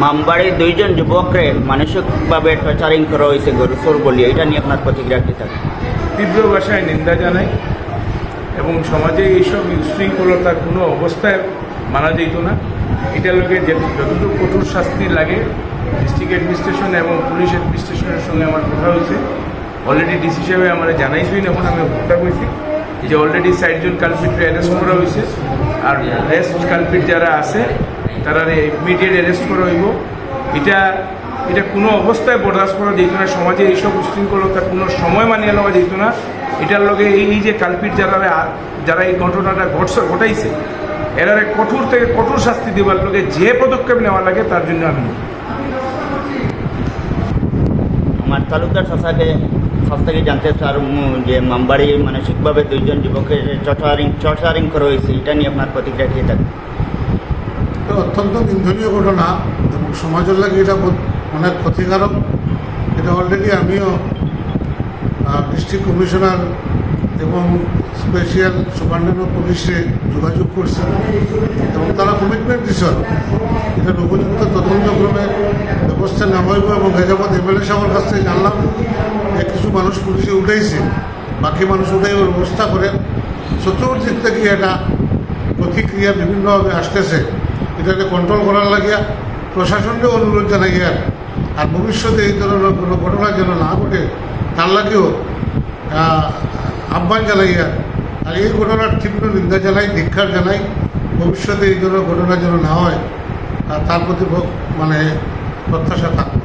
মামবাড়ি দুইজন যুবকরে মানসিকভাবে টর্চারিং করা হয়েছে গরু চোর বলিয়ে, এটা নিয়ে আপনার প্রতিক্রিয়া কী থাকে? তীব্র ভাষায় নিন্দা জানাই এবং সমাজে এইসব উশৃঙ্খলতার কোনো অবস্থায় মানা যেত না। এটার লোকে যতটুকু কঠোর শাস্তি লাগে ডিস্ট্রিক্ট অ্যাডমিনিস্ট্রেশন এবং পুলিশ অ্যাডমিনিস্ট্রেশনের সঙ্গে আমার কথা হয়েছে। অলরেডি ডিসি হিসেবে আমার জানাইছই না, এখন আমি ভোক্তা করেছি যে অলরেডি 60 জন কালপিটকে অ্যারেস্ট করা হয়েছে, আর রেস্ট কালপিট যারা আছে তারা ইমিডিয়েট অ্যারেস্ট করা হইব। এটা কোনো অবস্থায় বরদাস্ত করা যেত না। সমাজে এইসব উশৃঙ্খলতা কোনো সময় মানিয়ে নেওয়া যেত না। এটার লগে এই যে কালপিট যারা এই ঘটনাটা ঘটাইছে এরা কঠোর থেকে কঠোর শাস্তি দেওয়ার লগে যে পদক্ষেপ নেওয়া লাগে তার জন্য আমি আমার তালুকদার কাছ থেকে জানতে চার যে মামবাড়ি মানসিকভাবে দুইজন যুবকের টর্চারিং করা হয়েছে, এটা নিয়ে আপনার প্রতিক্রিয়া কী থাকে? অত্যন্ত নিন্দনীয় ঘটনা এবং সমাজের লাগে এটা অনেক ক্ষতিকারক। এটা অলরেডি আমিও ডিস্ট্রিক্ট কমিশনার এবং স্পেশাল সুপারিনটেন্ডেন্ট অফ পুলিশে যোগাযোগ করছি এবং তারা কমিটমেন্ট দিচ্ছে এটার উপযুক্ত তদন্তক্রমে ব্যবস্থা নেওয়া হইব। এবং হেজাবাদ এমএলএ সাহেবের কাছ থেকে জানলাম যে কিছু মানুষ পুলিশে উঠেছে, বাকি মানুষ উঠেই ব্যবস্থা করে। চতুর্থ দিক থেকে এটা প্রতিক্রিয়া বিভিন্নভাবে আসতেছে, এটাকে কন্ট্রোল করার লাগিয়া প্রশাসনকে অনুরোধ জানাইয়া আর ভবিষ্যতে এই ধরনের কোনো ঘটনা যেন না ঘটে তার লাগেও আহ্বান জানাইয়া আর এই ঘটনার তীব্র নিন্দা জানাই, ধিক্ষার জানাই। ভবিষ্যতে এই ধরনের ঘটনা যেন না হয় আর তার প্রতি প্রত্যাশা থাকবে।